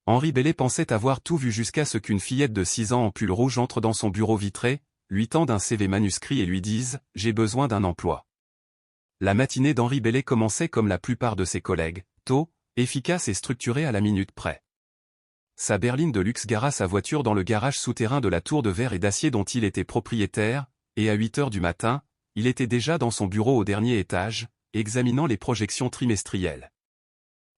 Henri Bellet pensait avoir tout vu jusqu'à ce qu'une fillette de 6 ans en pull rouge entre dans son bureau vitré, lui tende un CV manuscrit et lui dise « J'ai besoin d'un emploi ». La matinée d'Henri Bellet commençait comme la plupart de ses collègues, tôt, efficace et structurée à la minute près. Sa berline de luxe gara sa voiture dans le garage souterrain de la tour de verre et d'acier dont il était propriétaire, et à 8 heures du matin, il était déjà dans son bureau au dernier étage, examinant les projections trimestrielles.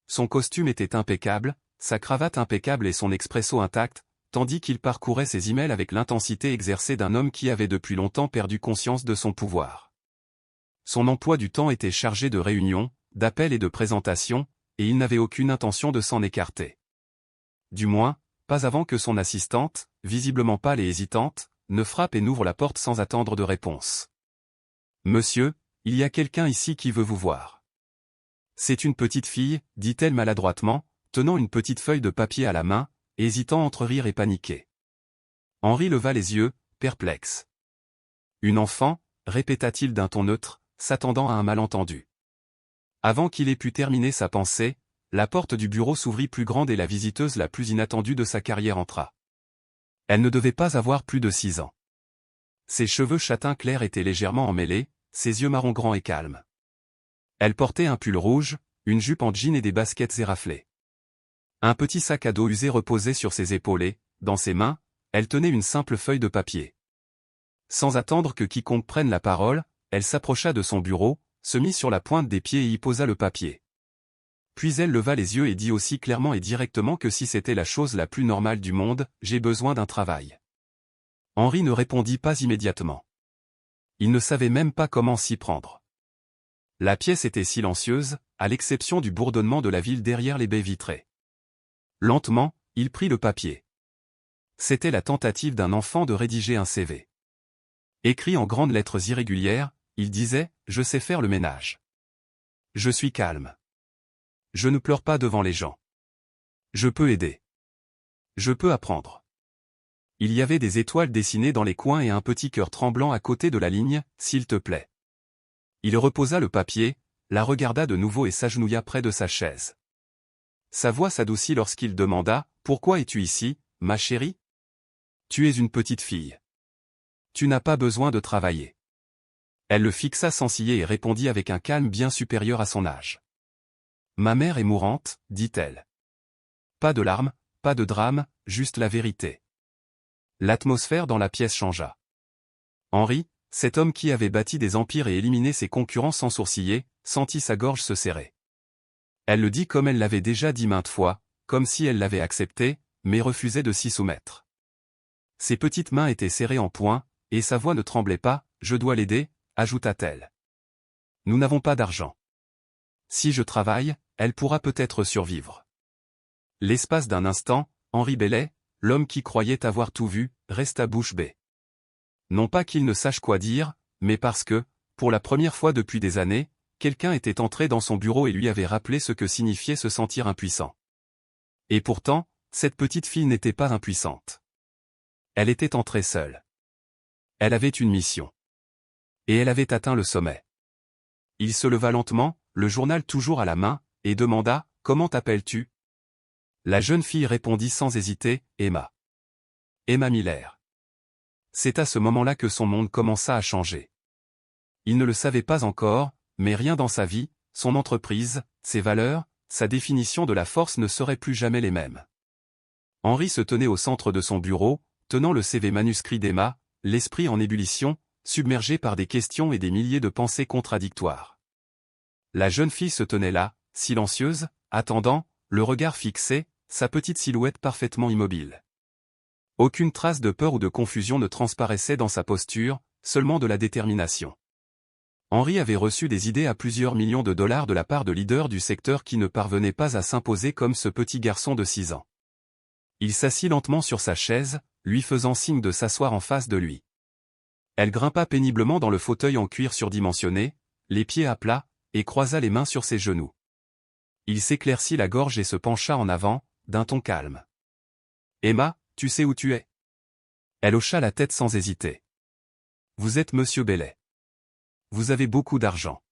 Son costume était impeccable, sa cravate impeccable et son expresso intact, tandis qu'il parcourait ses emails avec l'intensité exercée d'un homme qui avait depuis longtemps perdu conscience de son pouvoir. Son emploi du temps était chargé de réunions, d'appels et de présentations, et il n'avait aucune intention de s'en écarter. Du moins, pas avant que son assistante, visiblement pâle et hésitante, ne frappe et n'ouvre la porte sans attendre de réponse. « Monsieur, il y a quelqu'un ici qui veut vous voir. » « C'est une petite fille, dit-elle maladroitement, tenant une petite feuille de papier à la main, hésitant entre rire et paniquer. Henri leva les yeux, perplexe. « Une enfant » répéta-t-il d'un ton neutre, s'attendant à un malentendu. Avant qu'il ait pu terminer sa pensée, la porte du bureau s'ouvrit plus grande et la visiteuse la plus inattendue de sa carrière entra. Elle ne devait pas avoir plus de 6 ans. Ses cheveux châtain clair étaient légèrement emmêlés, ses yeux marron grands et calmes. Elle portait un pull rouge, une jupe en jean et des baskets éraflées. Un petit sac à dos usé reposait sur ses épaules et, dans ses mains, elle tenait une simple feuille de papier. Sans attendre que quiconque prenne la parole, elle s'approcha de son bureau, se mit sur la pointe des pieds et y posa le papier. Puis elle leva les yeux et dit aussi clairement et directement que si c'était la chose la plus normale du monde, « J'ai besoin d'un travail. » Henri ne répondit pas immédiatement. Il ne savait même pas comment s'y prendre. La pièce était silencieuse, à l'exception du bourdonnement de la ville derrière les baies vitrées. Lentement, il prit le papier. C'était la tentative d'un enfant de rédiger un CV. Écrit en grandes lettres irrégulières, il disait « Je sais faire le ménage. Je suis calme. Je ne pleure pas devant les gens. Je peux aider. Je peux apprendre. » Il y avait des étoiles dessinées dans les coins et un petit cœur tremblant à côté de la ligne « S'il te plaît ». Il reposa le papier, la regarda de nouveau et s'agenouilla près de sa chaise. Sa voix s'adoucit lorsqu'il demanda « Pourquoi es-tu ici, ma chérie ? Tu es une petite fille. Tu n'as pas besoin de travailler. » Elle le fixa sans ciller et répondit avec un calme bien supérieur à son âge. « Ma mère est mourante, dit-elle. Pas de larmes, pas de drame, juste la vérité. » L'atmosphère dans la pièce changea. Henri, cet homme qui avait bâti des empires et éliminé ses concurrents sans sourciller, sentit sa gorge se serrer. Elle le dit comme elle l'avait déjà dit maintes fois, comme si elle l'avait accepté, mais refusait de s'y soumettre. Ses petites mains étaient serrées en poing, et sa voix ne tremblait pas, « Je dois l'aider », ajouta-t-elle. « Nous n'avons pas d'argent. Si je travaille, elle pourra peut-être survivre. » L'espace d'un instant, Henri Bellet, l'homme qui croyait avoir tout vu, resta bouche bée. Non pas qu'il ne sache quoi dire, mais parce que, pour la première fois depuis des années, quelqu'un était entré dans son bureau et lui avait rappelé ce que signifiait se sentir impuissant. Et pourtant, cette petite fille n'était pas impuissante. Elle était entrée seule. Elle avait une mission. Et elle avait atteint le sommet. Il se leva lentement, le journal toujours à la main, et demanda « Comment t'appelles-tu » La jeune fille répondit sans hésiter « Emma. Emma Miller. » C'est à ce moment-là que son monde commença à changer. Il ne le savait pas encore, mais rien dans sa vie, son entreprise, ses valeurs, sa définition de la force ne seraient plus jamais les mêmes. Henri se tenait au centre de son bureau, tenant le CV manuscrit d'Emma, l'esprit en ébullition, submergé par des questions et des milliers de pensées contradictoires. La jeune fille se tenait là, silencieuse, attendant, le regard fixé, sa petite silhouette parfaitement immobile. Aucune trace de peur ou de confusion ne transparaissait dans sa posture, seulement de la détermination. Henri avait reçu des idées à plusieurs millions de dollars de la part de leaders du secteur qui ne parvenaient pas à s'imposer comme ce petit garçon de 6 ans. Il s'assit lentement sur sa chaise, lui faisant signe de s'asseoir en face de lui. Elle grimpa péniblement dans le fauteuil en cuir surdimensionné, les pieds à plat, et croisa les mains sur ses genoux. Il s'éclaircit la gorge et se pencha en avant, d'un ton calme. « Emma, tu sais où tu es ?» Elle hocha la tête sans hésiter. « Vous êtes Monsieur Bellet. Vous avez beaucoup d'argent.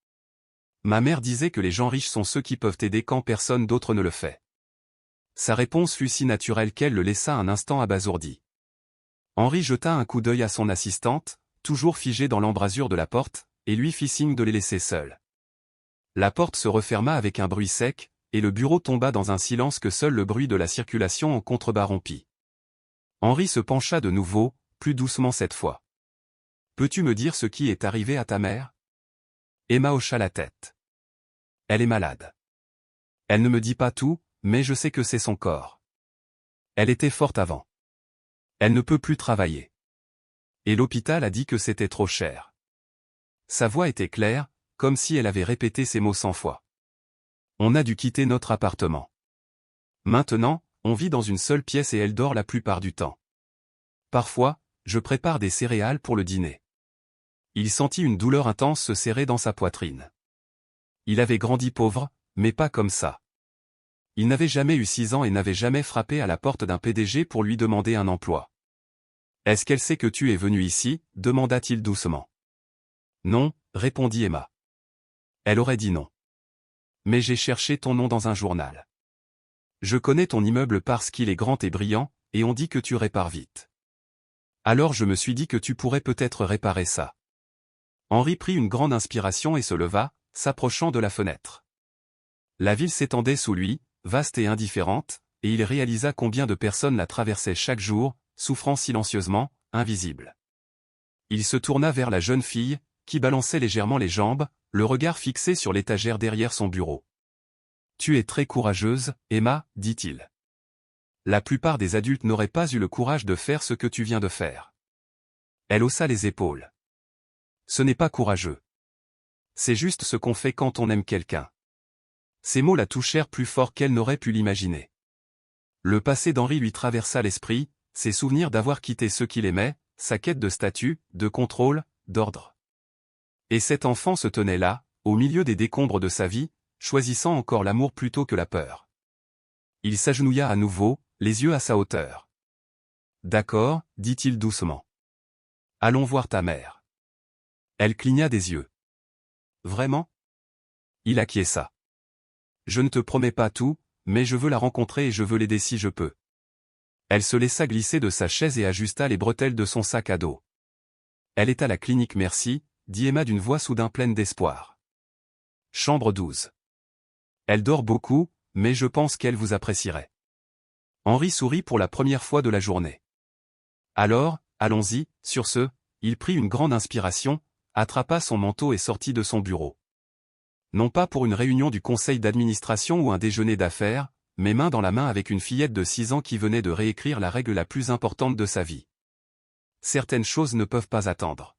Ma mère disait que les gens riches sont ceux qui peuvent aider quand personne d'autre ne le fait. Sa réponse fut si naturelle qu'elle le laissa un instant abasourdi. Henri jeta un coup d'œil à son assistante, toujours figée dans l'embrasure de la porte, et lui fit signe de les laisser seuls. La porte se referma avec un bruit sec, et le bureau tomba dans un silence que seul le bruit de la circulation en contrebas rompit. Henri se pencha de nouveau, plus doucement cette fois. « Peux-tu me dire ce qui est arrivé à ta mère ?» Emma hocha la tête. « Elle est malade. Elle ne me dit pas tout, mais je sais que c'est son corps. Elle était forte avant. Elle ne peut plus travailler. Et l'hôpital a dit que c'était trop cher. » Sa voix était claire, comme si elle avait répété ces mots 100 fois. « On a dû quitter notre appartement. Maintenant, on vit dans une seule pièce et elle dort la plupart du temps. Parfois, je prépare des céréales pour le dîner. » Il sentit une douleur intense se serrer dans sa poitrine. Il avait grandi pauvre, mais pas comme ça. Il n'avait jamais eu 6 ans et n'avait jamais frappé à la porte d'un PDG pour lui demander un emploi. « Est-ce qu'elle sait que tu es venu ici ?» demanda-t-il doucement. « Non, » répondit Emma. Elle aurait dit non. « Mais j'ai cherché ton nom dans un journal. Je connais ton immeuble parce qu'il est grand et brillant, et on dit que tu répares vite. Alors je me suis dit que tu pourrais peut-être réparer ça. » Henri prit une grande inspiration et se leva, s'approchant de la fenêtre. La ville s'étendait sous lui, vaste et indifférente, et il réalisa combien de personnes la traversaient chaque jour, souffrant silencieusement, invisibles. Il se tourna vers la jeune fille, qui balançait légèrement les jambes, le regard fixé sur l'étagère derrière son bureau. « Tu es très courageuse, Emma, dit-il. La plupart des adultes n'auraient pas eu le courage de faire ce que tu viens de faire. » Elle haussa les épaules. « Ce n'est pas courageux. C'est juste ce qu'on fait quand on aime quelqu'un. » Ces mots la touchèrent plus fort qu'elle n'aurait pu l'imaginer. Le passé d'Henri lui traversa l'esprit, ses souvenirs d'avoir quitté ceux qu'il aimait, sa quête de statut, de contrôle, d'ordre. Et cet enfant se tenait là, au milieu des décombres de sa vie, choisissant encore l'amour plutôt que la peur. Il s'agenouilla à nouveau, les yeux à sa hauteur. « D'accord, » dit-il doucement. « Allons voir ta mère. » Elle cligna des yeux. « Vraiment ?» Il acquiesça. « Je ne te promets pas tout, mais je veux la rencontrer et je veux l'aider si je peux. » Elle se laissa glisser de sa chaise et ajusta les bretelles de son sac à dos. « Elle est à la clinique merci, » dit Emma d'une voix soudain pleine d'espoir. Chambre 12. Elle dort beaucoup, mais je pense qu'elle vous apprécierait. Henri sourit pour la première fois de la journée. Alors, allons-y, sur ce, il prit une grande inspiration, attrapa son manteau et sortit de son bureau. Non pas pour une réunion du conseil d'administration ou un déjeuner d'affaires, mais main dans la main avec une fillette de 6 ans qui venait de réécrire la règle la plus importante de sa vie. Certaines choses ne peuvent pas attendre.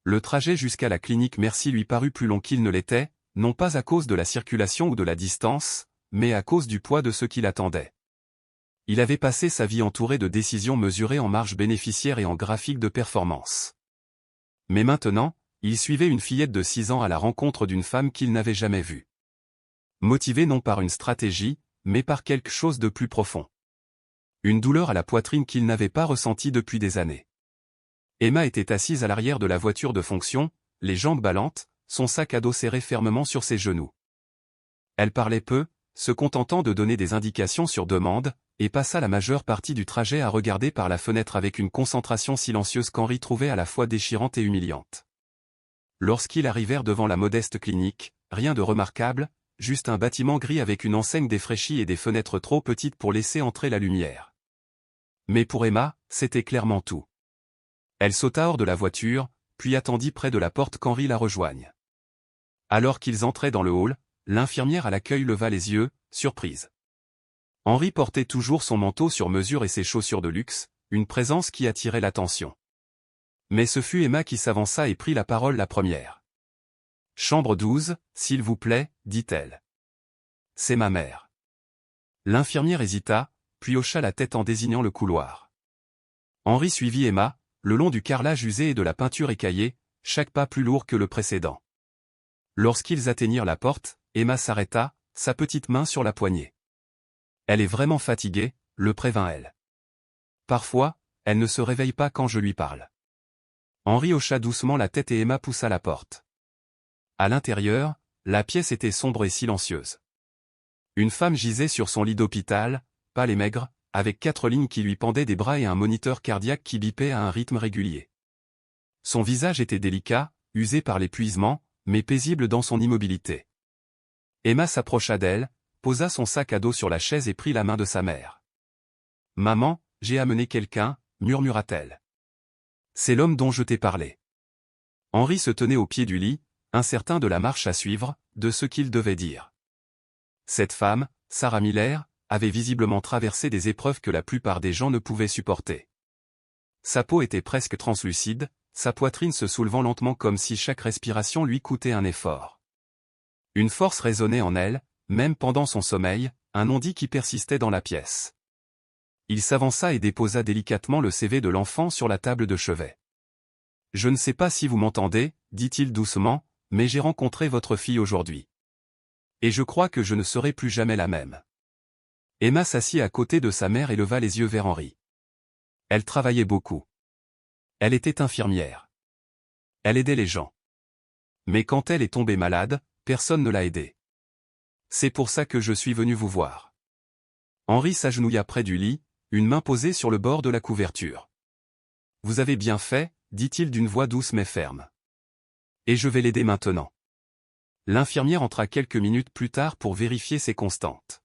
Le trajet jusqu'à la clinique merci lui parut plus long qu'il ne l'était, non pas à cause de la circulation ou de la distance, mais à cause du poids de ce qui l'attendait. Il avait passé sa vie entouré de décisions mesurées en marge bénéficiaire et en graphique de performance. Mais maintenant, il suivait une fillette de 6 ans à la rencontre d'une femme qu'il n'avait jamais vue. Motivé non par une stratégie, mais par quelque chose de plus profond. Une douleur à la poitrine qu'il n'avait pas ressentie depuis des années. Emma était assise à l'arrière de la voiture de fonction, les jambes ballantes, son sac à dos serré fermement sur ses genoux. Elle parlait peu, se contentant de donner des indications sur demande, et passa la majeure partie du trajet à regarder par la fenêtre avec une concentration silencieuse qu'Henri trouvait à la fois déchirante et humiliante. Lorsqu'ils arrivèrent devant la modeste clinique, rien de remarquable, juste un bâtiment gris avec une enseigne défraîchie et des fenêtres trop petites pour laisser entrer la lumière. Mais pour Emma, c'était clairement tout. Elle sauta hors de la voiture, puis attendit près de la porte qu'Henri la rejoigne. Alors qu'ils entraient dans le hall, l'infirmière à l'accueil leva les yeux, surprise. Henri portait toujours son manteau sur mesure et ses chaussures de luxe, une présence qui attirait l'attention. Mais ce fut Emma qui s'avança et prit la parole la première. « Chambre 12, s'il vous plaît, dit-elle. C'est ma mère. » L'infirmière hésita, puis hocha la tête en désignant le couloir. Henri suivit Emma, le long du carrelage usé et de la peinture écaillée, chaque pas plus lourd que le précédent. Lorsqu'ils atteignirent la porte, Emma s'arrêta, sa petite main sur la poignée. « Elle est vraiment fatiguée, » le prévint-elle. « Parfois, elle ne se réveille pas quand je lui parle. » Henri hocha doucement la tête et Emma poussa la porte. À l'intérieur, la pièce était sombre et silencieuse. Une femme gisait sur son lit d'hôpital, pâle et maigre, avec 4 lignes qui lui pendaient des bras et un moniteur cardiaque qui bipait à un rythme régulier. Son visage était délicat, usé par l'épuisement, mais paisible dans son immobilité. Emma s'approcha d'elle, posa son sac à dos sur la chaise et prit la main de sa mère. « Maman, j'ai amené quelqu'un, » murmura-t-elle. « C'est l'homme dont je t'ai parlé. » Henri se tenait au pied du lit, incertain de la marche à suivre, de ce qu'il devait dire. Cette femme, Sarah Miller, avait visiblement traversé des épreuves que la plupart des gens ne pouvaient supporter. Sa peau était presque translucide, sa poitrine se soulevant lentement comme si chaque respiration lui coûtait un effort. Une force résonnait en elle, même pendant son sommeil, un non-dit qui persistait dans la pièce. Il s'avança et déposa délicatement le CV de l'enfant sur la table de chevet. « Je ne sais pas si vous m'entendez, dit-il doucement, mais j'ai rencontré votre fille aujourd'hui. Et je crois que je ne serai plus jamais la même. » Emma s'assit à côté de sa mère et leva les yeux vers Henri. Elle travaillait beaucoup. Elle était infirmière. Elle aidait les gens. Mais quand elle est tombée malade, personne ne l'a aidée. C'est pour ça que je suis venu vous voir. Henri s'agenouilla près du lit, une main posée sur le bord de la couverture. Vous avez bien fait, dit-il d'une voix douce mais ferme. Et je vais l'aider maintenant. L'infirmière entra quelques minutes plus tard pour vérifier ses constantes.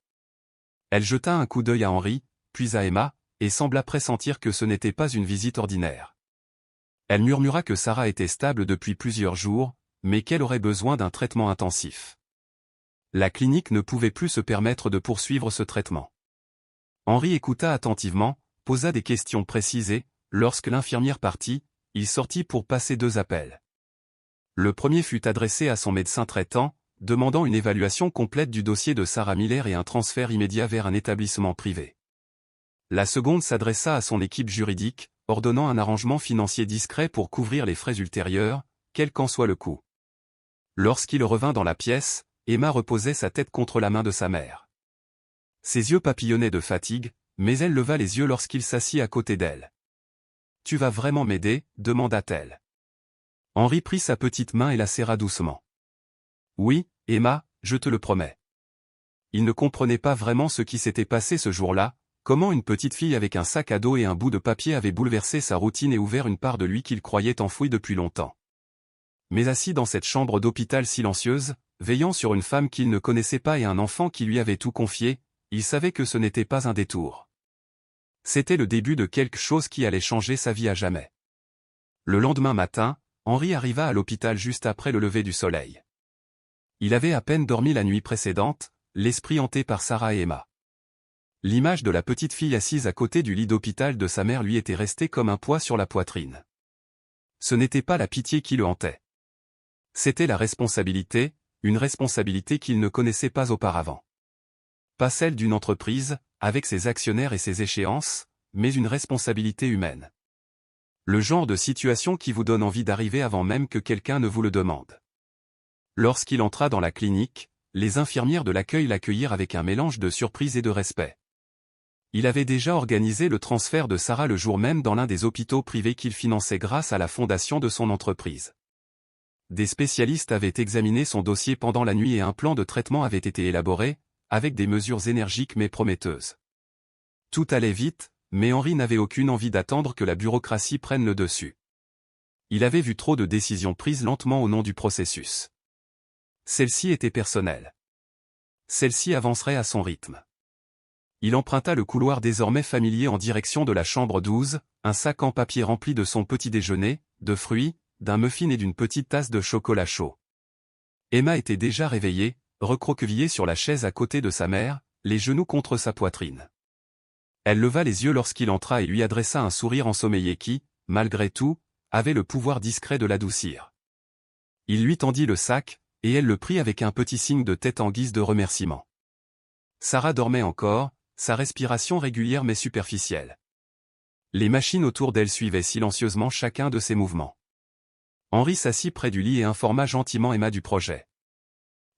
Elle jeta un coup d'œil à Henri, puis à Emma, et sembla pressentir que ce n'était pas une visite ordinaire. Elle murmura que Sarah était stable depuis plusieurs jours, mais qu'elle aurait besoin d'un traitement intensif. La clinique ne pouvait plus se permettre de poursuivre ce traitement. Henri écouta attentivement, posa des questions précises et, lorsque l'infirmière partit, il sortit pour passer 2 appels. Le premier fut adressé à son médecin traitant, demandant une évaluation complète du dossier de Sarah Miller et un transfert immédiat vers un établissement privé. La seconde s'adressa à son équipe juridique, ordonnant un arrangement financier discret pour couvrir les frais ultérieurs, quel qu'en soit le coût. Lorsqu'il revint dans la pièce, Emma reposait sa tête contre la main de sa mère. Ses yeux papillonnaient de fatigue, mais elle leva les yeux lorsqu'il s'assit à côté d'elle. « Tu vas vraiment m'aider » demanda-t-elle. Henri prit sa petite main et la serra doucement. « Oui, Emma, je te le promets. » Il ne comprenait pas vraiment ce qui s'était passé ce jour-là, comment une petite fille avec un sac à dos et un bout de papier avait bouleversé sa routine et ouvert une part de lui qu'il croyait enfouie depuis longtemps. Mais assis dans cette chambre d'hôpital silencieuse, veillant sur une femme qu'il ne connaissait pas et un enfant qui lui avait tout confié, il savait que ce n'était pas un détour. C'était le début de quelque chose qui allait changer sa vie à jamais. Le lendemain matin, Henri arriva à l'hôpital juste après le lever du soleil. Il avait à peine dormi la nuit précédente, l'esprit hanté par Sarah et Emma. L'image de la petite fille assise à côté du lit d'hôpital de sa mère lui était restée comme un poids sur la poitrine. Ce n'était pas la pitié qui le hantait. C'était la responsabilité, une responsabilité qu'il ne connaissait pas auparavant. Pas celle d'une entreprise, avec ses actionnaires et ses échéances, mais une responsabilité humaine. Le genre de situation qui vous donne envie d'arriver avant même que quelqu'un ne vous le demande. Lorsqu'il entra dans la clinique, les infirmières de l'accueil l'accueillirent avec un mélange de surprise et de respect. Il avait déjà organisé le transfert de Sarah le jour même dans l'un des hôpitaux privés qu'il finançait grâce à la fondation de son entreprise. Des spécialistes avaient examiné son dossier pendant la nuit et un plan de traitement avait été élaboré, avec des mesures énergiques mais prometteuses. Tout allait vite, mais Henri n'avait aucune envie d'attendre que la bureaucratie prenne le dessus. Il avait vu trop de décisions prises lentement au nom du processus. Celle-ci était personnelle. Celle-ci avancerait à son rythme. Il emprunta le couloir désormais familier en direction de la chambre 12, un sac en papier rempli de son petit déjeuner, de fruits, d'un muffin et d'une petite tasse de chocolat chaud. Emma était déjà réveillée, recroquevillée sur la chaise à côté de sa mère, les genoux contre sa poitrine. Elle leva les yeux lorsqu'il entra et lui adressa un sourire ensommeillé qui, malgré tout, avait le pouvoir discret de l'adoucir. Il lui tendit le sac, et elle le prit avec un petit signe de tête en guise de remerciement. Sarah dormait encore, sa respiration régulière mais superficielle. Les machines autour d'elle suivaient silencieusement chacun de ses mouvements. Henri s'assit près du lit et informa gentiment Emma du projet.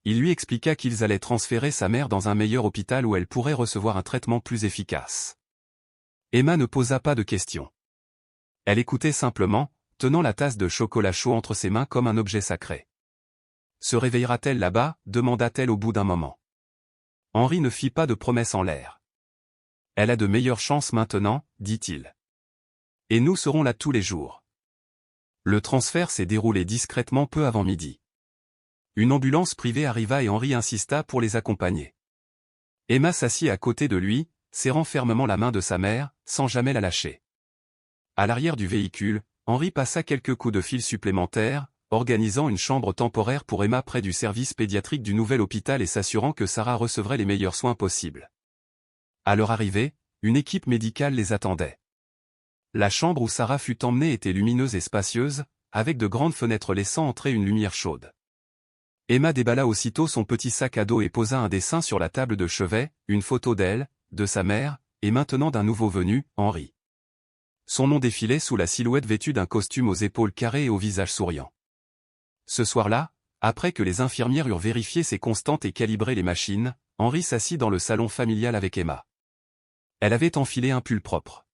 Il lui expliqua qu'ils allaient transférer sa mère dans un meilleur hôpital où elle pourrait recevoir un traitement plus efficace. Emma ne posa pas de questions. Elle écoutait simplement, tenant la tasse de chocolat chaud entre ses mains comme un objet sacré. « Se réveillera-t-elle là-bas » demanda-t-elle au bout d'un moment. Henri ne fit pas de promesses en l'air. Elle a de meilleures chances maintenant, dit-il. Et nous serons là tous les jours. Le transfert s'est déroulé discrètement peu avant midi. Une ambulance privée arriva et Henri insista pour les accompagner. Emma s'assit à côté de lui, serrant fermement la main de sa mère, sans jamais la lâcher. À l'arrière du véhicule, Henri passa quelques coups de fil supplémentaires, organisant une chambre temporaire pour Emma près du service pédiatrique du nouvel hôpital et s'assurant que Sarah recevrait les meilleurs soins possibles. À leur arrivée, une équipe médicale les attendait. La chambre où Sarah fut emmenée était lumineuse et spacieuse, avec de grandes fenêtres laissant entrer une lumière chaude. Emma déballa aussitôt son petit sac à dos et posa un dessin sur la table de chevet, une photo d'elle, de sa mère, et maintenant d'un nouveau venu, Henri. Son nom défilait sous la silhouette vêtue d'un costume aux épaules carrées et au visage souriant. Ce soir-là, après que les infirmières eurent vérifié ses constantes et calibré les machines, Henri s'assit dans le salon familial avec Emma. Elle avait enfilé un pull propre.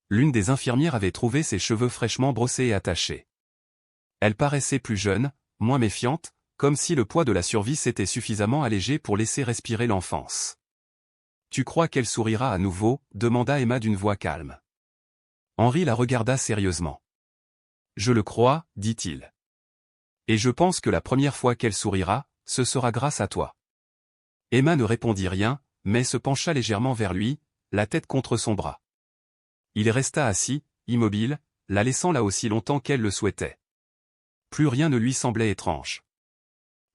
L'une des infirmières avait trouvé ses cheveux fraîchement brossés et attachés. Elle paraissait plus jeune, moins méfiante, comme si le poids de la survie s'était suffisamment allégé pour laisser respirer l'enfance. « Tu crois qu'elle sourira à nouveau ?» demanda Emma d'une voix calme. Henri la regarda sérieusement. « Je le crois, dit-il. Et je pense que la première fois qu'elle sourira, ce sera grâce à toi. » Emma ne répondit rien, mais se pencha légèrement vers lui, la tête contre son bras. Il resta assis, immobile, la laissant là aussi longtemps qu'elle le souhaitait. Plus rien ne lui semblait étrange.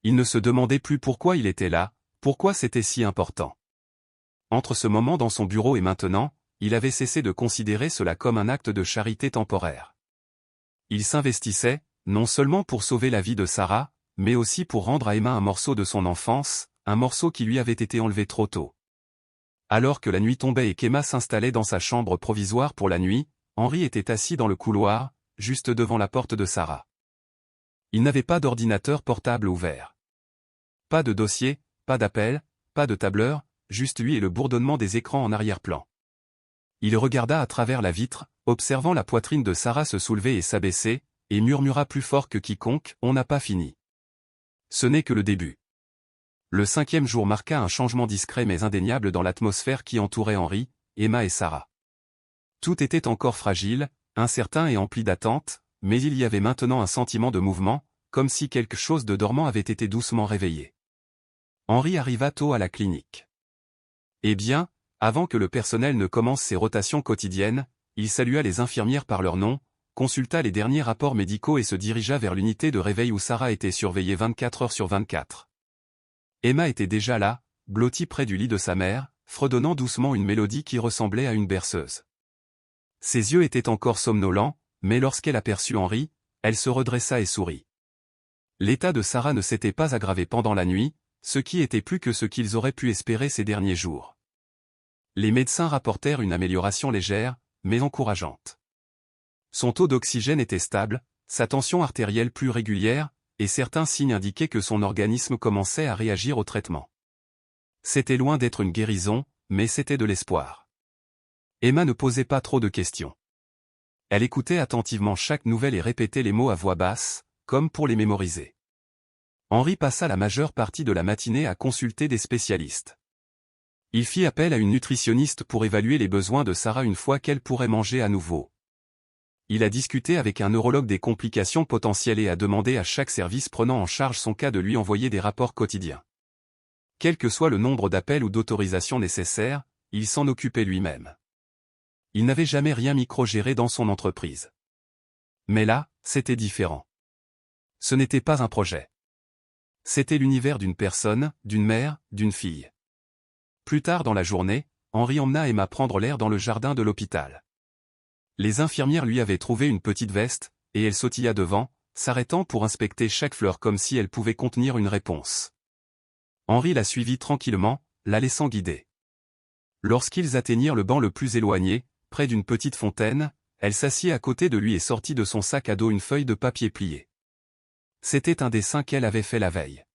Il ne se demandait plus pourquoi il était là, pourquoi c'était si important. Entre ce moment dans son bureau et maintenant, il avait cessé de considérer cela comme un acte de charité temporaire. Il s'investissait, non seulement pour sauver la vie de Sarah, mais aussi pour rendre à Emma un morceau de son enfance, un morceau qui lui avait été enlevé trop tôt. Alors que la nuit tombait et qu'Emma s'installait dans sa chambre provisoire pour la nuit, Henri était assis dans le couloir, juste devant la porte de Sarah. Il n'avait pas d'ordinateur portable ouvert. Pas de dossier, pas d'appel, pas de tableur, juste lui et le bourdonnement des écrans en arrière-plan. Il regarda à travers la vitre, observant la poitrine de Sarah se soulever et s'abaisser, et murmura plus fort que quiconque, « On n'a pas fini. » Ce n'est que le début. Le 5e jour marqua un changement discret mais indéniable dans l'atmosphère qui entourait Henri, Emma et Sarah. Tout était encore fragile, incertain et empli d'attente, mais il y avait maintenant un sentiment de mouvement, comme si quelque chose de dormant avait été doucement réveillé. Henri arriva tôt à la clinique. Eh bien, avant que le personnel ne commence ses rotations quotidiennes, il salua les infirmières par leur nom, consulta les derniers rapports médicaux et se dirigea vers l'unité de réveil où Sarah était surveillée 24 heures sur 24. Emma était déjà là, blottie près du lit de sa mère, fredonnant doucement une mélodie qui ressemblait à une berceuse. Ses yeux étaient encore somnolents, mais lorsqu'elle aperçut Henri, elle se redressa et sourit. L'état de Sarah ne s'était pas aggravé pendant la nuit, ce qui était plus que ce qu'ils auraient pu espérer ces derniers jours. Les médecins rapportèrent une amélioration légère, mais encourageante. Son taux d'oxygène était stable, sa tension artérielle plus régulière, et certains signes indiquaient que son organisme commençait à réagir au traitement. C'était loin d'être une guérison, mais c'était de l'espoir. Emma ne posait pas trop de questions. Elle écoutait attentivement chaque nouvelle et répétait les mots à voix basse, comme pour les mémoriser. Henri passa la majeure partie de la matinée à consulter des spécialistes. Il fit appel à une nutritionniste pour évaluer les besoins de Sarah une fois qu'elle pourrait manger à nouveau. Il a discuté avec un neurologue des complications potentielles et a demandé à chaque service prenant en charge son cas de lui envoyer des rapports quotidiens. Quel que soit le nombre d'appels ou d'autorisations nécessaires, il s'en occupait lui-même. Il n'avait jamais rien micro-géré dans son entreprise. Mais là, c'était différent. Ce n'était pas un projet. C'était l'univers d'une personne, d'une mère, d'une fille. Plus tard dans la journée, Henri emmena Emma prendre l'air dans le jardin de l'hôpital. Les infirmières lui avaient trouvé une petite veste, et elle sautilla devant, s'arrêtant pour inspecter chaque fleur comme si elle pouvait contenir une réponse. Henri la suivit tranquillement, la laissant guider. Lorsqu'ils atteignirent le banc le plus éloigné, près d'une petite fontaine, elle s'assit à côté de lui et sortit de son sac à dos une feuille de papier pliée. C'était un dessin qu'elle avait fait la veille.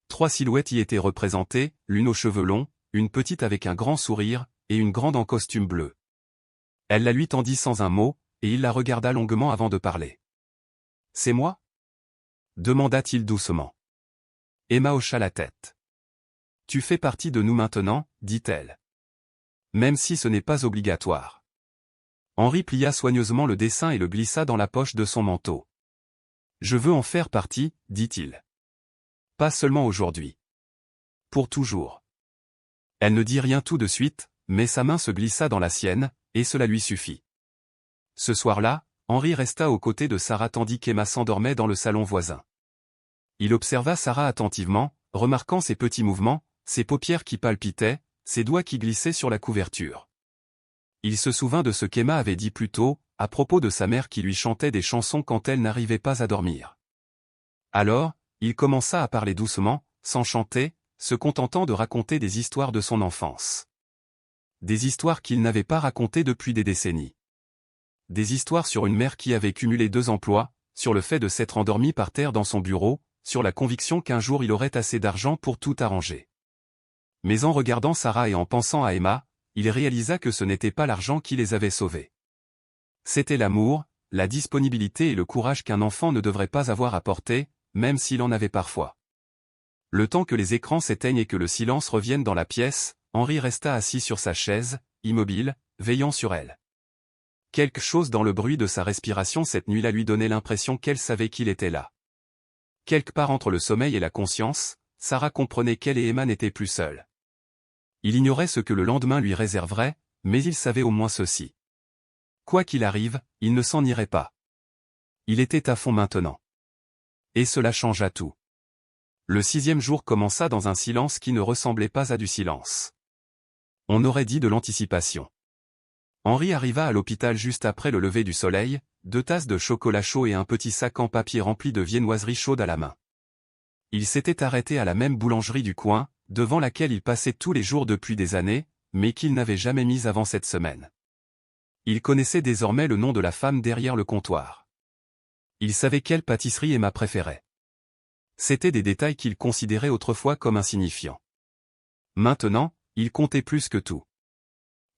3 silhouettes y étaient représentées, l'une aux cheveux longs, une petite avec un grand sourire, et une grande en costume bleu. Elle la lui tendit sans un mot, et il la regarda longuement avant de parler. « C'est moi ?» demanda-t-il doucement. Emma hocha la tête. « Tu fais partie de nous maintenant, dit-elle. Même si ce n'est pas obligatoire. Henri plia soigneusement le dessin et le glissa dans la poche de son manteau. Je veux en faire partie, dit-il. Pas seulement aujourd'hui. Pour toujours. Elle ne dit rien tout de suite, mais sa main se glissa dans la sienne, et cela lui suffit. Ce soir-là, Henri resta aux côtés de Sarah tandis qu'Emma s'endormait dans le salon voisin. Il observa Sarah attentivement, remarquant ses petits mouvements, ses paupières qui palpitaient, ses doigts qui glissaient sur la couverture. Il se souvint de ce qu'Emma avait dit plus tôt, à propos de sa mère qui lui chantait des chansons quand elle n'arrivait pas à dormir. Alors, il commença à parler doucement, sans chanter, se contentant de raconter des histoires de son enfance. Des histoires qu'il n'avait pas racontées depuis des décennies. Des histoires sur une mère qui avait cumulé 2 emplois, sur le fait de s'être endormi par terre dans son bureau, sur la conviction qu'un jour il aurait assez d'argent pour tout arranger. Mais en regardant Sarah et en pensant à Emma, il réalisa que ce n'était pas l'argent qui les avait sauvés. C'était l'amour, la disponibilité et le courage qu'un enfant ne devrait pas avoir à porter, même s'il en avait parfois. Le temps que les écrans s'éteignent et que le silence revienne dans la pièce, Henri resta assis sur sa chaise, immobile, veillant sur elle. Quelque chose dans le bruit de sa respiration cette nuit-là lui donnait l'impression qu'elle savait qu'il était là. Quelque part entre le sommeil et la conscience, Sarah comprenait qu'elle et Emma n'étaient plus seules. Il ignorait ce que le lendemain lui réserverait, mais il savait au moins ceci. Quoi qu'il arrive, il ne s'en irait pas. Il était à fond maintenant. Et cela changea tout. Le 6e jour commença dans un silence qui ne ressemblait pas à du silence. On aurait dit de l'anticipation. Henri arriva à l'hôpital juste après le lever du soleil, 2 tasses de chocolat chaud et un petit sac en papier rempli de viennoiseries chaudes à la main. Il s'était arrêté à la même boulangerie du coin, devant laquelle il passait tous les jours depuis des années, mais qu'il n'avait jamais mise avant cette semaine. Il connaissait désormais le nom de la femme derrière le comptoir. Il savait quelle pâtisserie Emma préférait. C'étaient des détails qu'il considérait autrefois comme insignifiants. Maintenant, il comptait plus que tout.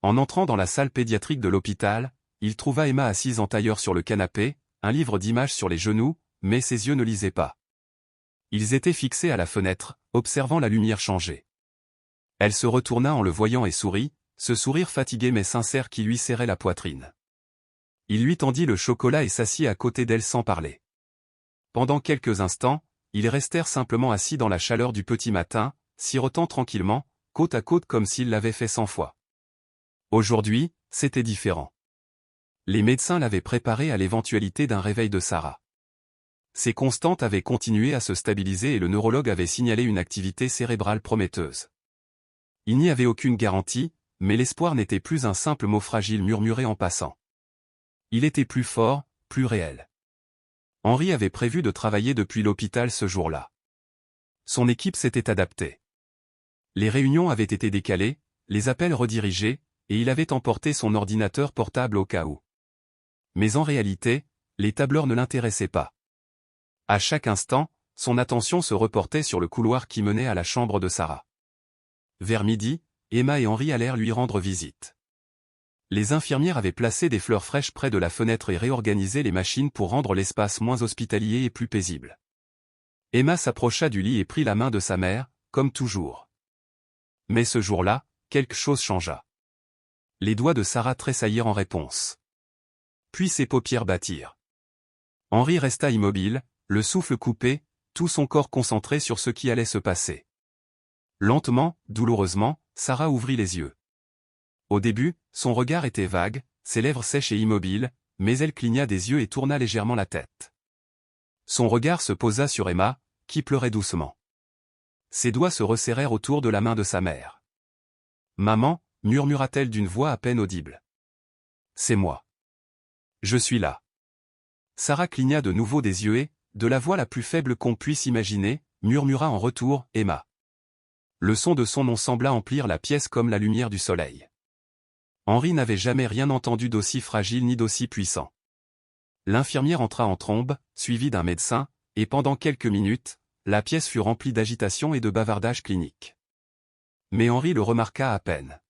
En entrant dans la salle pédiatrique de l'hôpital, il trouva Emma assise en tailleur sur le canapé, un livre d'images sur les genoux, mais ses yeux ne lisaient pas. Ils étaient fixés à la fenêtre, observant la lumière changer. Elle se retourna en le voyant et sourit, ce sourire fatigué mais sincère qui lui serrait la poitrine. Il lui tendit le chocolat et s'assit à côté d'elle sans parler. Pendant quelques instants, ils restèrent simplement assis dans la chaleur du petit matin, sirotant tranquillement, côte à côte comme s'ils l'avaient fait 100 fois. Aujourd'hui, c'était différent. Les médecins l'avaient préparé à l'éventualité d'un réveil de Sarah. Ses constantes avaient continué à se stabiliser et le neurologue avait signalé une activité cérébrale prometteuse. Il n'y avait aucune garantie, mais l'espoir n'était plus un simple mot fragile murmuré en passant. Il était plus fort, plus réel. Henri avait prévu de travailler depuis l'hôpital ce jour-là. Son équipe s'était adaptée. Les réunions avaient été décalées, les appels redirigés, et il avait emporté son ordinateur portable au cas où. Mais en réalité, les tableurs ne l'intéressaient pas. À chaque instant, son attention se reportait sur le couloir qui menait à la chambre de Sarah. Vers midi, Emma et Henri allèrent lui rendre visite. Les infirmières avaient placé des fleurs fraîches près de la fenêtre et réorganisé les machines pour rendre l'espace moins hospitalier et plus paisible. Emma s'approcha du lit et prit la main de sa mère, comme toujours. Mais ce jour-là, quelque chose changea. Les doigts de Sarah tressaillirent en réponse. Puis ses paupières battirent. Henri resta immobile, le souffle coupé, tout son corps concentré sur ce qui allait se passer. Lentement, douloureusement, Sarah ouvrit les yeux. Au début, son regard était vague, ses lèvres sèches et immobiles, mais elle cligna des yeux et tourna légèrement la tête. Son regard se posa sur Emma, qui pleurait doucement. Ses doigts se resserrèrent autour de la main de sa mère. « Maman » murmura-t-elle d'une voix à peine audible. « C'est moi. Je suis là. » Sarah cligna de nouveau des yeux et, de la voix la plus faible qu'on puisse imaginer, murmura en retour « Emma ». Le son de son nom sembla emplir la pièce comme la lumière du soleil. Henri n'avait jamais rien entendu d'aussi fragile ni d'aussi puissant. L'infirmière entra en trombe, suivie d'un médecin, et pendant quelques minutes, la pièce fut remplie d'agitation et de bavardage clinique. Mais Henri le remarqua à peine.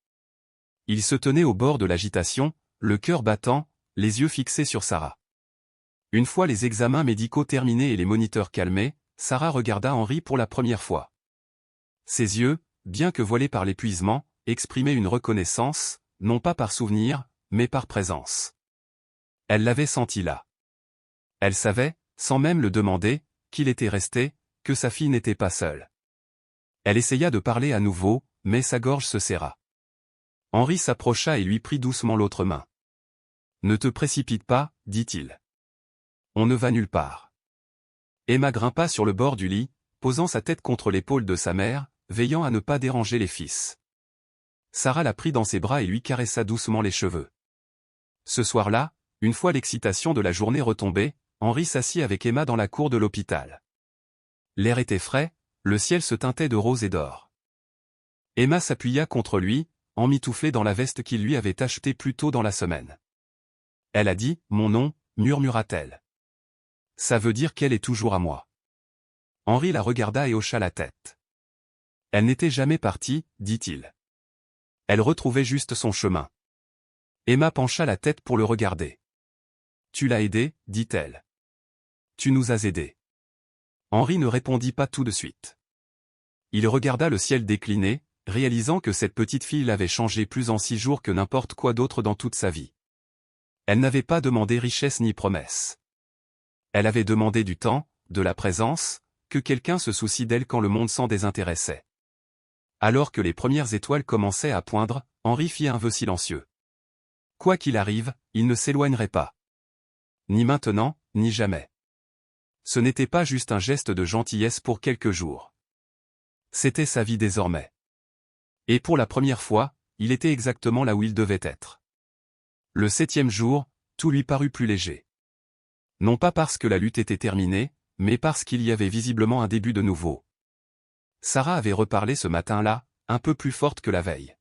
Il se tenait au bord de l'agitation, le cœur battant, les yeux fixés sur Sarah. Une fois les examens médicaux terminés et les moniteurs calmés, Sarah regarda Henri pour la première fois. Ses yeux, bien que voilée par l'épuisement, exprimait une reconnaissance, non pas par souvenir, mais par présence. Elle l'avait senti là. Elle savait, sans même le demander, qu'il était resté, que sa fille n'était pas seule. Elle essaya de parler à nouveau, mais sa gorge se serra. Henri s'approcha et lui prit doucement l'autre main. « Ne te précipite pas, dit-il. On ne va nulle part. » Emma grimpa sur le bord du lit, posant sa tête contre l'épaule de sa mère, veillant à ne pas déranger les fils. Sarah la prit dans ses bras et lui caressa doucement les cheveux. Ce soir-là, une fois l'excitation de la journée retombée, Henri s'assit avec Emma dans la cour de l'hôpital. L'air était frais, le ciel se teintait de rose et d'or. Emma s'appuya contre lui, emmitouflée dans la veste qu'il lui avait achetée plus tôt dans la semaine. Elle a dit « Mon nom », murmura-t-elle. « Ça veut dire qu'elle est toujours à moi. » Henri la regarda et hocha la tête. « Elle n'était jamais partie, dit-il. Elle retrouvait juste son chemin. » Emma pencha la tête pour le regarder. « Tu l'as aidée, dit-elle. Tu nous as aidés. » Henri ne répondit pas tout de suite. Il regarda le ciel décliner, réalisant que cette petite fille l'avait changé plus en 6 jours que n'importe quoi d'autre dans toute sa vie. Elle n'avait pas demandé richesse ni promesse. Elle avait demandé du temps, de la présence, que quelqu'un se soucie d'elle quand le monde s'en désintéressait. Alors que les premières étoiles commençaient à poindre, Henri fit un vœu silencieux. Quoi qu'il arrive, il ne s'éloignerait pas. Ni maintenant, ni jamais. Ce n'était pas juste un geste de gentillesse pour quelques jours. C'était sa vie désormais. Et pour la première fois, il était exactement là où il devait être. Le 7e jour, tout lui parut plus léger. Non pas parce que la lutte était terminée, mais parce qu'il y avait visiblement un début de nouveau. Sarah avait reparlé ce matin-là, un peu plus forte que la veille.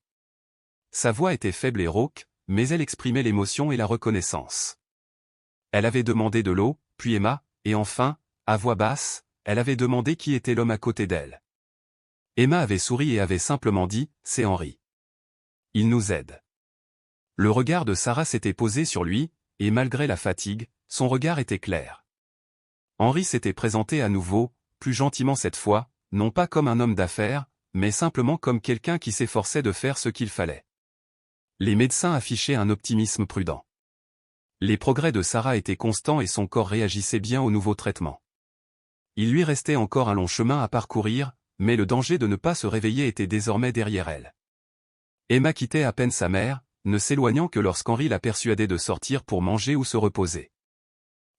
Sa voix était faible et rauque, mais elle exprimait l'émotion et la reconnaissance. Elle avait demandé de l'eau, puis Emma, et enfin, à voix basse, elle avait demandé qui était l'homme à côté d'elle. Emma avait souri et avait simplement dit « C'est Henri. Il nous aide. » Le regard de Sarah s'était posé sur lui, et malgré la fatigue, son regard était clair. Henri s'était présenté à nouveau, plus gentiment cette fois, non pas comme un homme d'affaires, mais simplement comme quelqu'un qui s'efforçait de faire ce qu'il fallait. Les médecins affichaient un optimisme prudent. Les progrès de Sarah étaient constants et son corps réagissait bien au nouveau traitement. Il lui restait encore un long chemin à parcourir, mais le danger de ne pas se réveiller était désormais derrière elle. Emma quittait à peine sa mère, ne s'éloignant que lorsqu'Henri la persuadait de sortir pour manger ou se reposer.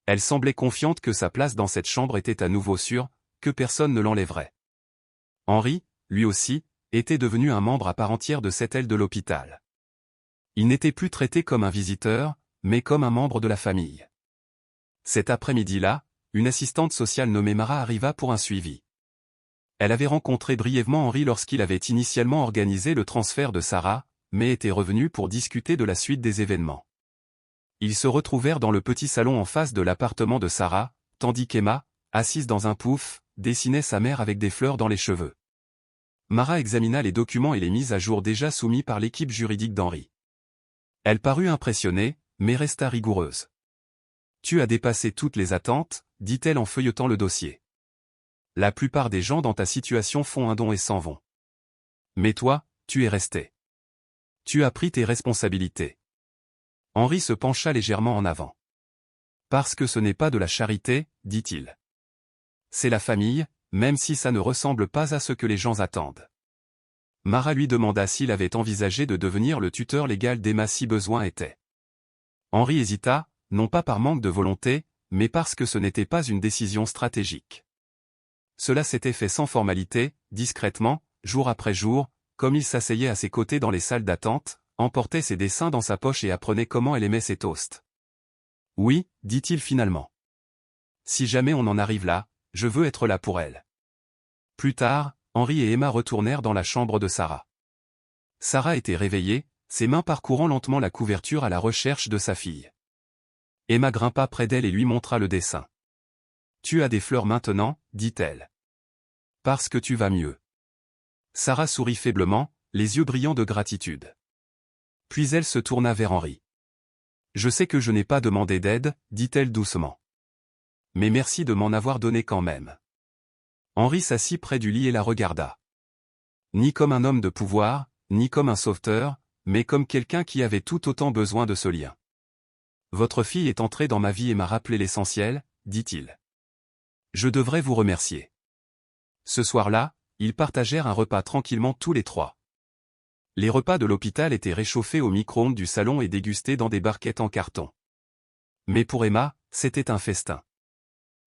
Elle semblait confiante que sa place dans cette chambre était à nouveau sûre, que personne ne l'enlèverait. Henri, lui aussi, était devenu un membre à part entière de cette aile de l'hôpital. Il n'était plus traité comme un visiteur, mais comme un membre de la famille. Cet après-midi-là, une assistante sociale nommée Mara arriva pour un suivi. Elle avait rencontré brièvement Henri lorsqu'il avait initialement organisé le transfert de Sarah, mais était revenu pour discuter de la suite des événements. Ils se retrouvèrent dans le petit salon en face de l'appartement de Sarah, tandis qu'Emma, assise dans un pouf, dessinait sa mère avec des fleurs dans les cheveux. Mara examina les documents et les mises à jour déjà soumis par l'équipe juridique d'Henri. Elle parut impressionnée, mais resta rigoureuse. « Tu as dépassé toutes les attentes », dit-elle en feuilletant le dossier. « La plupart des gens dans ta situation font un don et s'en vont. Mais toi, tu es resté. Tu as pris tes responsabilités. » Henri se pencha légèrement en avant. « Parce que ce n'est pas de la charité, dit-il. C'est la famille, même si ça ne ressemble pas à ce que les gens attendent. » Mara lui demanda s'il avait envisagé de devenir le tuteur légal d'Emma si besoin était. Henri hésita, non pas par manque de volonté, mais parce que ce n'était pas une décision stratégique. Cela s'était fait sans formalité, discrètement, jour après jour, comme il s'asseyait à ses côtés dans les salles d'attente, emportait ses dessins dans sa poche et apprenait comment elle aimait ses toasts. « Oui, dit-il finalement. Si jamais on en arrive là, je veux être là pour elle. » Plus tard, Henri et Emma retournèrent dans la chambre de Sarah. Sarah était réveillée, ses mains parcourant lentement la couverture à la recherche de sa fille. Emma grimpa près d'elle et lui montra le dessin. « Tu as des fleurs maintenant, dit-elle. Parce que tu vas mieux. » Sarah sourit faiblement, les yeux brillants de gratitude. Puis elle se tourna vers Henri. « Je sais que je n'ai pas demandé d'aide, dit-elle doucement. Mais merci de m'en avoir donné quand même. » Henri s'assit près du lit et la regarda. « Ni comme un homme de pouvoir, ni comme un sauveteur, mais comme quelqu'un qui avait tout autant besoin de ce lien. Votre fille est entrée dans ma vie et m'a rappelé l'essentiel, dit-il. Je devrais vous remercier. Ce soir-là, ils partagèrent un repas tranquillement tous les trois. Les repas de l'hôpital étaient réchauffés au micro-ondes du salon et dégustés dans des barquettes en carton. Mais pour Emma, c'était un festin.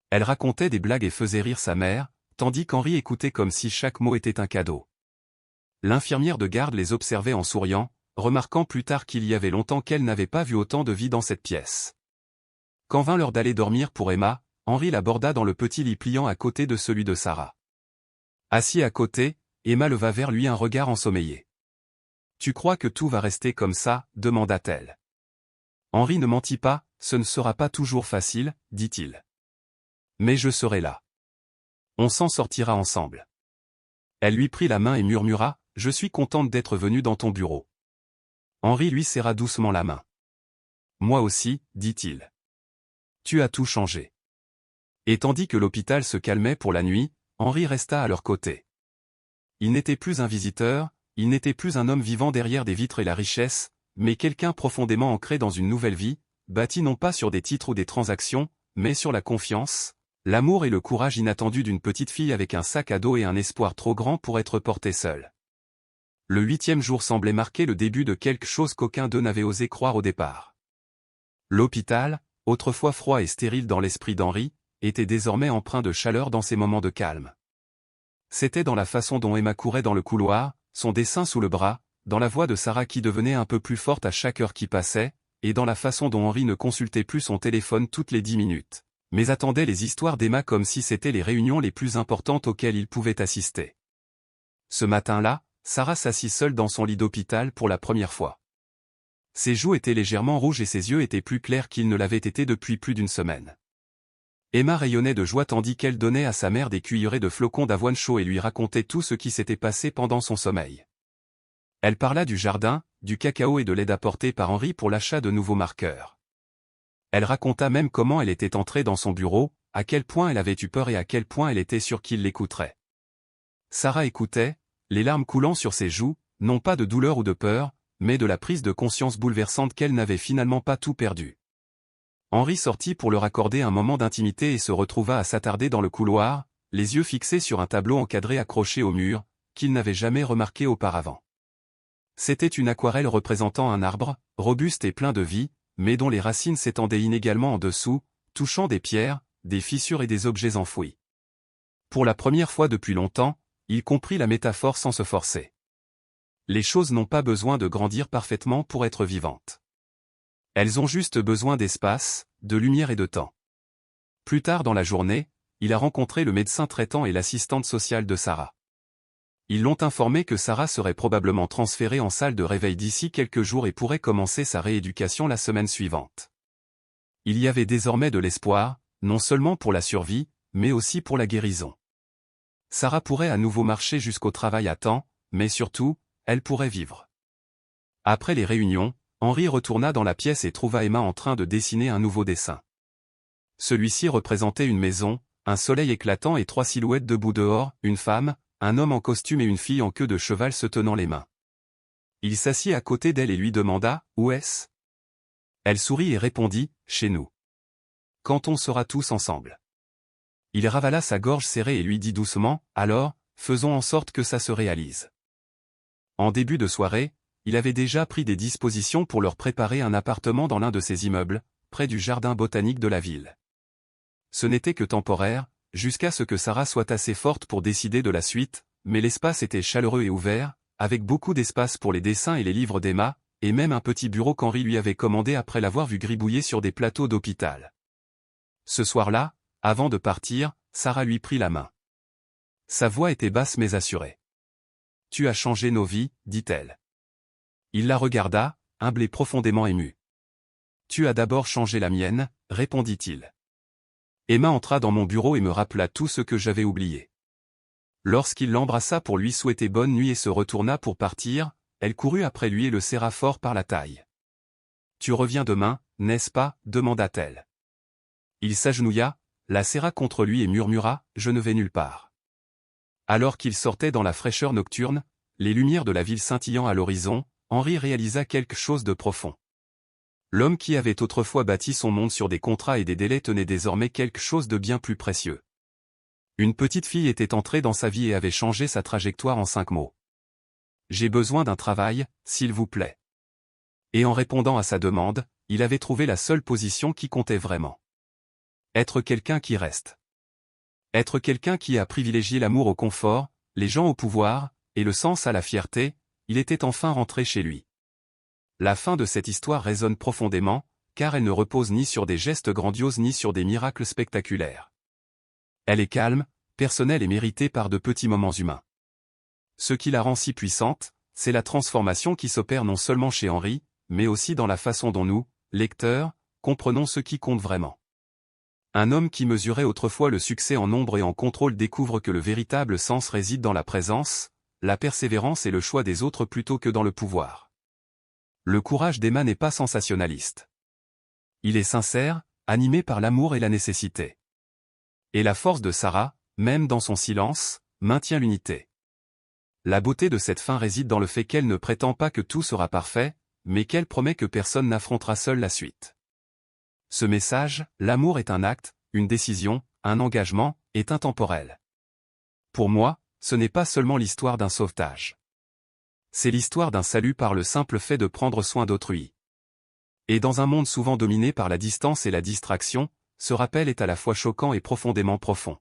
Elle racontait des blagues et faisait rire sa mère, tandis qu'Henri écoutait comme si chaque mot était un cadeau. L'infirmière de garde les observait en souriant, remarquant plus tard qu'il y avait longtemps qu'elle n'avait pas vu autant de vie dans cette pièce. Quand vint l'heure d'aller dormir pour Emma, Henri l'aborda dans le petit lit pliant à côté de celui de Sarah. Assis à côté, Emma leva vers lui un regard ensommeillé. « Tu crois que tout va rester comme ça ?» demanda-t-elle. Henri ne mentit pas, « Ce ne sera pas toujours facile, dit-il. Mais je serai là. On s'en sortira ensemble. » Elle lui prit la main et murmura, « Je suis contente d'être venue dans ton bureau. » Henri lui serra doucement la main. « Moi aussi, dit-il. Tu as tout changé. » Et tandis que l'hôpital se calmait pour la nuit, Henri resta à leur côté. Il n'était plus un visiteur, il n'était plus un homme vivant derrière des vitres et la richesse, mais quelqu'un profondément ancré dans une nouvelle vie, bâti non pas sur des titres ou des transactions, mais sur la confiance, l'amour et le courage inattendu d'une petite fille avec un sac à dos et un espoir trop grand pour être portée seule. Le 8e jour semblait marquer le début de quelque chose qu'aucun d'eux n'avait osé croire au départ. L'hôpital, autrefois froid et stérile dans l'esprit d'Henri, était désormais empreint de chaleur dans ses moments de calme. C'était dans la façon dont Emma courait dans le couloir, son dessin sous le bras, dans la voix de Sarah qui devenait un peu plus forte à chaque heure qui passait, et dans la façon dont Henri ne consultait plus son téléphone toutes les 10 minutes, mais attendait les histoires d'Emma comme si c'était les réunions les plus importantes auxquelles il pouvait assister. Ce matin-là, Sarah s'assit seule dans son lit d'hôpital pour la première fois. Ses joues étaient légèrement rouges et ses yeux étaient plus clairs qu'ils ne l'avaient été depuis plus d'une semaine. Emma rayonnait de joie tandis qu'elle donnait à sa mère des cuillerées de flocons d'avoine chaud et lui racontait tout ce qui s'était passé pendant son sommeil. Elle parla du jardin, du cacao et de l'aide apportée par Henri pour l'achat de nouveaux marqueurs. Elle raconta même comment elle était entrée dans son bureau, à quel point elle avait eu peur et à quel point elle était sûre qu'il l'écouterait. Sarah écoutait, les larmes coulant sur ses joues, non pas de douleur ou de peur, mais de la prise de conscience bouleversante qu'elle n'avait finalement pas tout perdu. Henri sortit pour leur accorder un moment d'intimité et se retrouva à s'attarder dans le couloir, les yeux fixés sur un tableau encadré accroché au mur, qu'il n'avait jamais remarqué auparavant. C'était une aquarelle représentant un arbre, robuste et plein de vie, mais dont les racines s'étendaient inégalement en dessous, touchant des pierres, des fissures et des objets enfouis. Pour la première fois depuis longtemps, il comprit la métaphore sans se forcer. Les choses n'ont pas besoin de grandir parfaitement pour être vivantes. Elles ont juste besoin d'espace, de lumière et de temps. Plus tard dans la journée, il a rencontré le médecin traitant et l'assistante sociale de Sarah. Ils l'ont informé que Sarah serait probablement transférée en salle de réveil d'ici quelques jours et pourrait commencer sa rééducation la semaine suivante. Il y avait désormais de l'espoir, non seulement pour la survie, mais aussi pour la guérison. Sarah pourrait à nouveau marcher jusqu'au travail à temps, mais surtout, elle pourrait vivre. Après les réunions, Henri retourna dans la pièce et trouva Emma en train de dessiner un nouveau dessin. Celui-ci représentait une maison, un soleil éclatant et 3 silhouettes debout dehors, une femme, un homme en costume et une fille en queue de cheval se tenant les mains. Il s'assit à côté d'elle et lui demanda « Où est-ce » Elle sourit et répondit « Chez nous. Quand on sera tous ensemble. » Il ravala sa gorge serrée et lui dit doucement « Alors, faisons en sorte que ça se réalise. » En début de soirée, il avait déjà pris des dispositions pour leur préparer un appartement dans l'un de ses immeubles, près du jardin botanique de la ville. Ce n'était que temporaire, jusqu'à ce que Sarah soit assez forte pour décider de la suite, mais l'espace était chaleureux et ouvert, avec beaucoup d'espace pour les dessins et les livres d'Emma, et même un petit bureau qu'Henri lui avait commandé après l'avoir vu gribouiller sur des plateaux d'hôpital. Ce soir-là, avant de partir, Sarah lui prit la main. Sa voix était basse mais assurée. « Tu as changé nos vies, dit-elle. » Il la regarda, humble et profondément ému. « Tu as d'abord changé la mienne, » répondit-il. Emma entra dans mon bureau et me rappela tout ce que j'avais oublié. Lorsqu'il l'embrassa pour lui souhaiter bonne nuit et se retourna pour partir, elle courut après lui et le serra fort par la taille. « Tu reviens demain, n'est-ce pas » demanda-t-elle. Il s'agenouilla, la serra contre lui et murmura « Je ne vais nulle part. » Alors qu'il sortait dans la fraîcheur nocturne, les lumières de la ville scintillant à l'horizon, Henri réalisa quelque chose de profond. L'homme qui avait autrefois bâti son monde sur des contrats et des délais tenait désormais quelque chose de bien plus précieux. Une petite fille était entrée dans sa vie et avait changé sa trajectoire en 5 mots. « J'ai besoin d'un travail, s'il vous plaît. » Et en répondant à sa demande, il avait trouvé la seule position qui comptait vraiment. Être quelqu'un qui reste. Être quelqu'un qui a privilégié l'amour au confort, les gens au pouvoir, et le sens à la fierté, il était enfin rentré chez lui. La fin de cette histoire résonne profondément, car elle ne repose ni sur des gestes grandioses ni sur des miracles spectaculaires. Elle est calme, personnelle et méritée par de petits moments humains. Ce qui la rend si puissante, c'est la transformation qui s'opère non seulement chez Henri, mais aussi dans la façon dont nous, lecteurs, comprenons ce qui compte vraiment. Un homme qui mesurait autrefois le succès en nombre et en contrôle découvre que le véritable sens réside dans la présence, la persévérance et le choix des autres plutôt que dans le pouvoir. Le courage d'Emma n'est pas sensationnaliste. Il est sincère, animé par l'amour et la nécessité. Et la force de Sarah, même dans son silence, maintient l'unité. La beauté de cette fin réside dans le fait qu'elle ne prétend pas que tout sera parfait, mais qu'elle promet que personne n'affrontera seul la suite. Ce message, l'amour est un acte, une décision, un engagement, est intemporel. Pour moi, ce n'est pas seulement l'histoire d'un sauvetage. C'est l'histoire d'un salut par le simple fait de prendre soin d'autrui. Et dans un monde souvent dominé par la distance et la distraction, ce rappel est à la fois choquant et profondément profond.